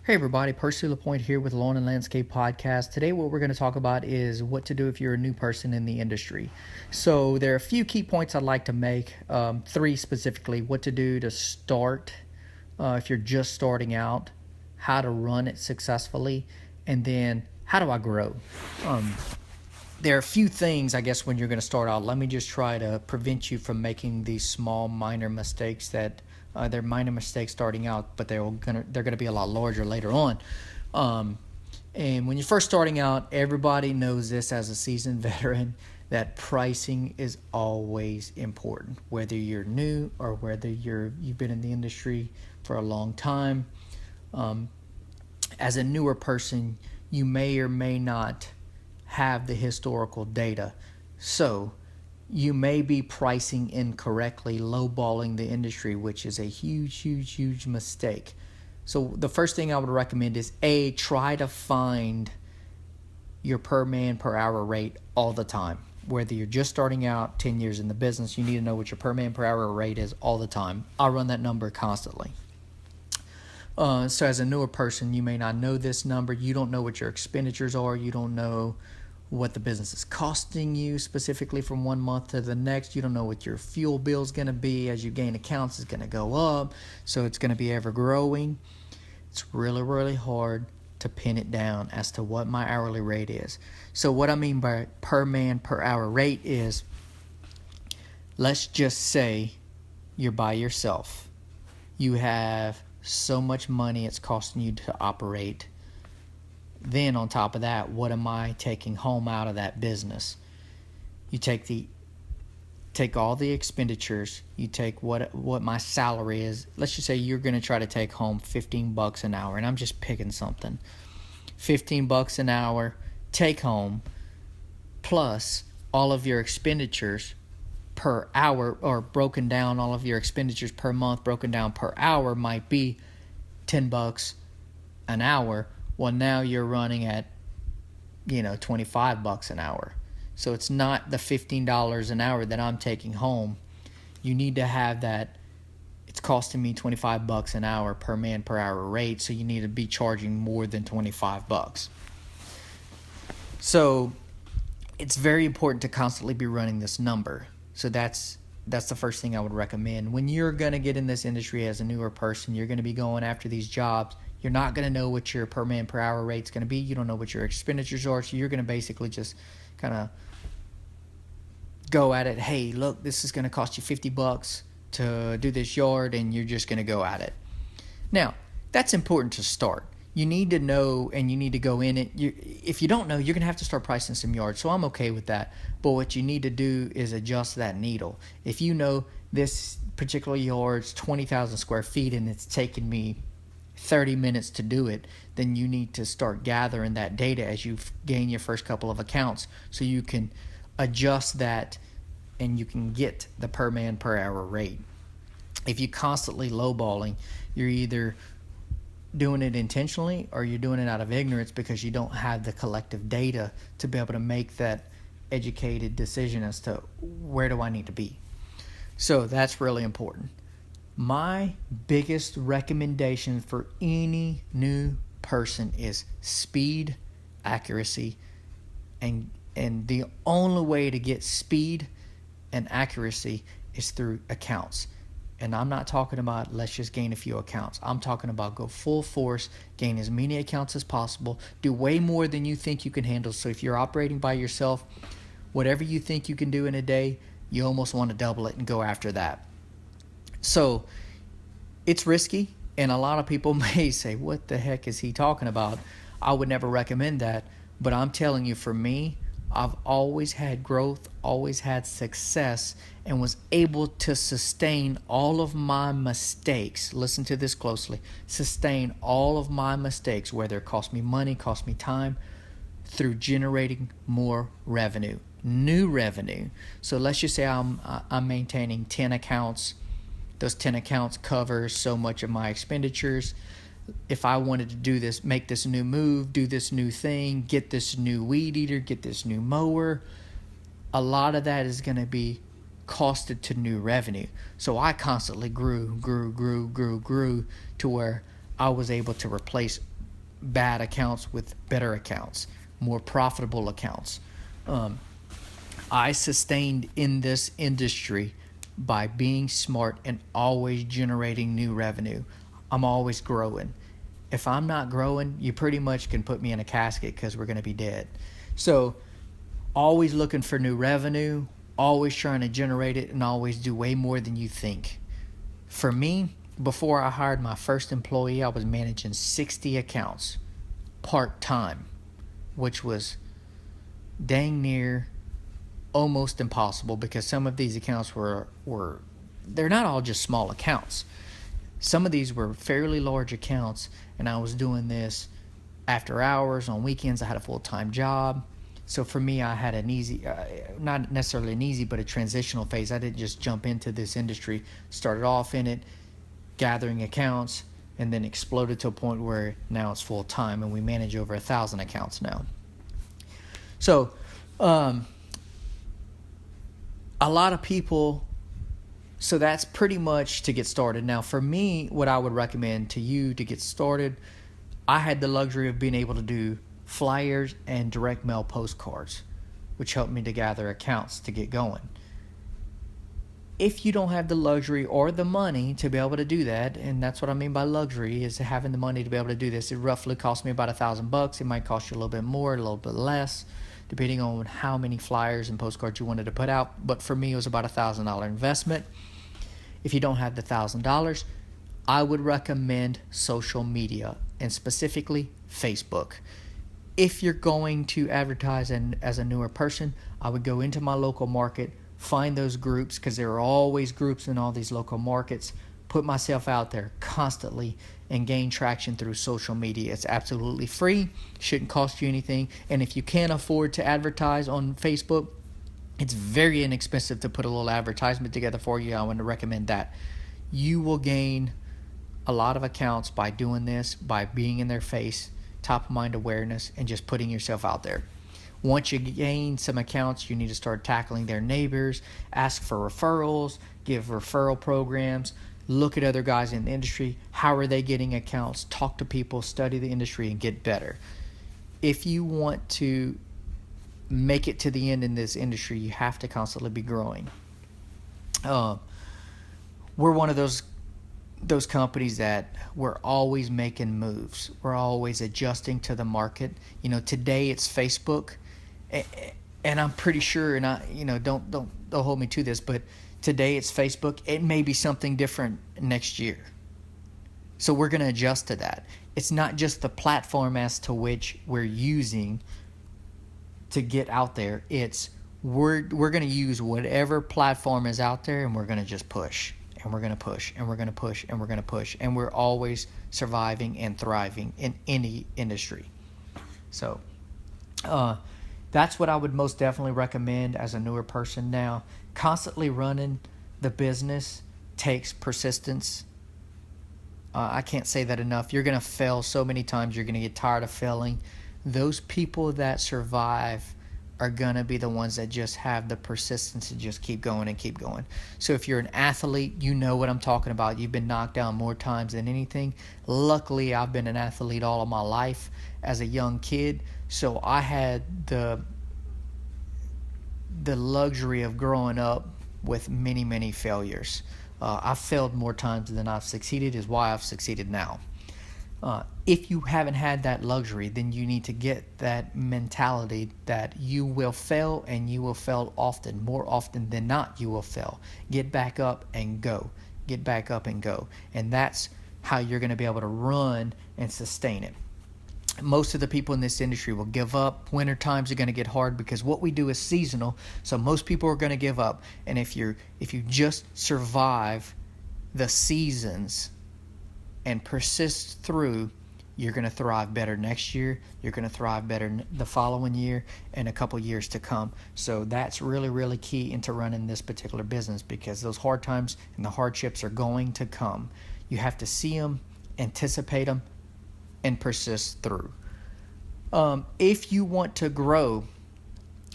Hey everybody, Percy LaPointe here with Lawn and Landscape Podcast. Today what we're going to talk about is what to do if you're a new person in the industry. So there are a few key points I'd like to make, three specifically: what to do to start if you're just starting out, how to run it successfully, and then how do I grow. There are a few things, I guess, when you're going to start out. Let me just try to prevent you from making these small minor mistakes that they're minor mistakes starting out, but they're gonna be a lot larger later on. And when you're first starting out, everybody knows this as a seasoned veteran, that pricing is always important, whether you're new or whether you've been in the industry for a long time. As a newer person, you may or may not have the historical data, so you may be pricing incorrectly, lowballing the industry, which is a huge mistake. So the first thing I would recommend is try to find your per man per hour rate all the time. Whether you're just starting out, 10 years in the business, you need to know what your per man per hour rate is all the time. I run that number constantly. So as a newer person, you may not know this number. You don't know what your expenditures are. You don't know what the business is costing you specifically from one month to the next. You don't know what your fuel bill is going to be. As you gain accounts, it's going to go up, so it's going to be ever growing. It's really hard to pin it down as to what my hourly rate is. So what I mean by per man per hour rate is, let's just say you're by yourself. You have so much money it's costing you to operate. Then on top of that, what am I taking home out of that business? You take all the expenditures, you take what my salary is. Let's just say you're going to try to take home $15 an hour, and I'm just picking something. $15 an hour take home, plus all of your expenditures per hour, or broken down, all of your expenditures per month broken down per hour might be $10 an hour. Well, now you're running at, $25 an hour. So it's not the $15 an hour that I'm taking home. You need to have that. It's costing me $25 an hour per man per hour rate, so you need to be charging more than $25. So it's very important to constantly be running this number. So that's the first thing I would recommend. When you're going to get in this industry as a newer person, you're going to be going after these jobs. You're not going to know what your per man per hour rate is going to be. You don't know what your expenditures are, so you're going to basically just kind of go at it. Hey, look, this is going to cost you $50 to do this yard, and you're just going to go at it. Now, that's important to start. You need to know, and you need to go in it. If you don't know, you're going to have to start pricing some yards, so I'm okay with that. But what you need to do is adjust that needle. If you know this particular yard's 20,000 square feet and it's taking me 30 minutes to do it, then you need to start gathering that data as you gain your first couple of accounts, so you can adjust that and you can get the per man per hour rate. If you constantly lowballing, you're either doing it intentionally or you're doing it out of ignorance because you don't have the collective data to be able to make that educated decision as to where do I need to be. So that's really important. My biggest recommendation for any new person is speed, accuracy, and the only way to get speed and accuracy is through accounts. And I'm not talking about let's just gain a few accounts. I'm talking about go full force, gain as many accounts as possible, do way more than you think you can handle. So if you're operating by yourself, whatever you think you can do in a day, you almost want to double it and go after that. So it's risky, and a lot of people may say, what the heck is he talking about? I would never recommend that, but I'm telling you, for me, I've always had growth, always had success, and was able to sustain all of my mistakes. Listen to this closely. Sustain all of my mistakes, whether it cost me money, cost me time, through generating more revenue, new revenue. So let's just say I'm maintaining 10 accounts. Those 10 accounts cover so much of my expenditures. If I wanted to do this, make this new move, do this new thing, get this new weed eater, get this new mower, a lot of that is going to be costed to new revenue. So I constantly grew to where I was able to replace bad accounts with better accounts, more profitable accounts. I sustained in this industry by being smart and always generating new revenue. I'm always growing. If I'm not growing, you pretty much can put me in a casket because we're going to be dead. So always looking for new revenue, always trying to generate it, and always do way more than you think. For me, before I hired my first employee, I was managing 60 accounts part-time, which was dang near almost impossible because some of these accounts were they're not all just small accounts. Some of these were fairly large accounts, and I was doing this after hours, on weekends. I had a full-time job. So for me, I had an easy, not necessarily an easy, but a transitional phase. I didn't just jump into this industry, started off in it, gathering accounts, and then exploded to a point where now it's full-time, and we manage over 1,000 accounts now. So a lot of people, so that's pretty much to get started. Now for me, what I would recommend to you to get started, I had the luxury of being able to do flyers and direct mail postcards, which helped me to gather accounts to get going. If you don't have the luxury or the money to be able to do that, and that's what I mean by luxury, is having the money to be able to do this. It roughly cost me about $1,000. It might cost you a little bit more, a little bit less, depending on how many flyers and postcards you wanted to put out. But for me, it was about $1,000 investment. If you don't have the $1,000, I would recommend social media, and specifically Facebook. If you're going to advertise as a newer person, I would go into my local market, find those groups, because there are always groups in all these local markets, put myself out there constantly and gain traction through social media. It's absolutely free, shouldn't cost you anything, and if you can't afford to advertise on Facebook, it's very inexpensive to put a little advertisement together for you. I want to recommend that. You will gain a lot of accounts by doing this, by being in their face, top of mind awareness, and just putting yourself out there. Once you gain some accounts, you need to start tackling their neighbors, ask for referrals, give referral programs, look at other guys in the industry. How are they getting accounts? Talk to people, study the industry, and get better. If you want to make it to the end in this industry, you have to constantly be growing. We're one of those companies that we're always making moves. We're always adjusting to the market. Today it's Facebook, and I'm pretty sure, and don't hold me to this, but today it's Facebook. It may be something different next year. So we're going to adjust to that. It's not just the platform as to which we're using to get out there. It's we're going to use whatever platform is out there, and we're going to just push. And we're going to push, and we're going to push, and we're going to push. And we're always surviving and thriving in any industry. So that's what I would most definitely recommend as a newer person now. Constantly running the business takes persistence. I can't say that enough. You're going to fail so many times. You're going to get tired of failing. Those people that survive are going to be the ones that just have the persistence to just keep going and keep going. So if you're an athlete, you know what I'm talking about. You've been knocked down more times than anything. Luckily, I've been an athlete all of my life as a young kid, so I had the luxury of growing up with many, many failures. I've failed more times than I've succeeded, is why I've succeeded now. If you haven't had that luxury, then you need to get that mentality that you will fail, and you will fail often. More often than not, you will fail. Get back up and go. Get back up and go. And that's how you're going to be able to run and sustain it. Most of the people in this industry will give up. Winter times are going to get hard because what we do is seasonal, so most people are going to give up. And if you just survive the seasons and persist through, you're going to thrive better next year. You're going to thrive better the following year and a couple years to come. So that's really, really key into running this particular business, because those hard times and the hardships are going to come. You have to see them, anticipate them, and persist through. If you want to grow,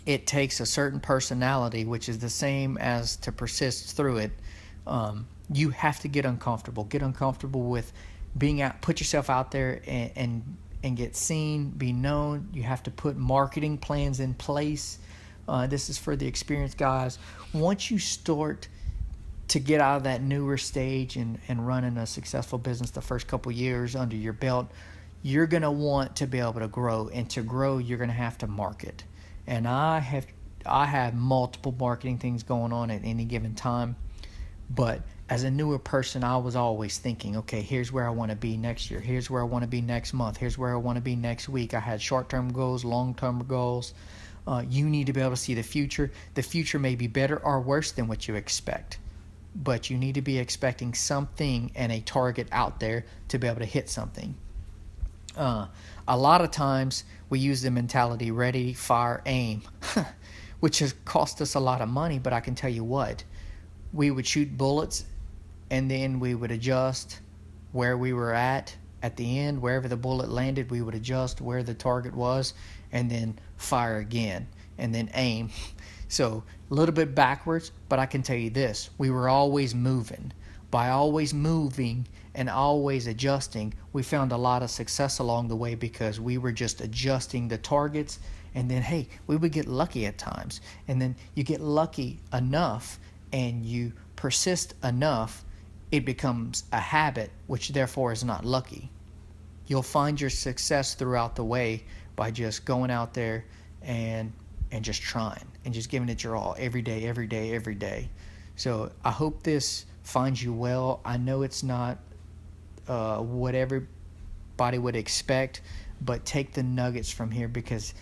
it takes a certain personality, which is the same as to persist through it. You have to get uncomfortable. Get uncomfortable with being out. Put yourself out there and and get seen, be known. You have to put marketing plans in place. This is for the experienced guys. Once you start to get out of that newer stage and running a successful business the first couple years under your belt, you're going to want to be able to grow. And to grow, you're going to have to market. And I have multiple marketing things going on at any given time. But as a newer person, I was always thinking, okay, here's where I want to be next year. Here's where I want to be next month. Here's where I want to be next week. I had short-term goals, long-term goals. You need to be able to see the future. The future may be better or worse than what you expect, but you need to be expecting something and a target out there to be able to hit something. A lot of times we use the mentality ready, fire, aim, which has cost us a lot of money, but I can tell you what, we would shoot bullets and then we would adjust where we were at the end. Wherever the bullet landed, we would adjust where the target was and then fire again and then aim. So a little bit backwards, but I can tell you this, we were always moving. By always moving and always adjusting, we found a lot of success along the way because we were just adjusting the targets, and then, hey, we would get lucky at times. And then you get lucky enough and you persist enough, it becomes a habit, which therefore is not lucky. You'll find your success throughout the way by just going out there and just trying and just giving it your all every day, every day, every day. So I hope this finds you well. I know it's not what everybody would expect, but take the nuggets from here, because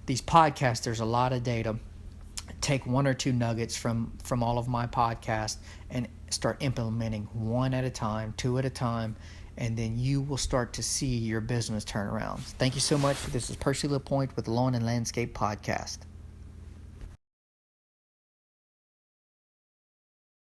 these podcasts, there's a lot of data. Take one or two nuggets from all of my podcasts and start implementing one at a time, two at a time, and then you will start to see your business turn around. Thank you so much. This is Percy LaPointe with the Lawn and Landscape Podcast.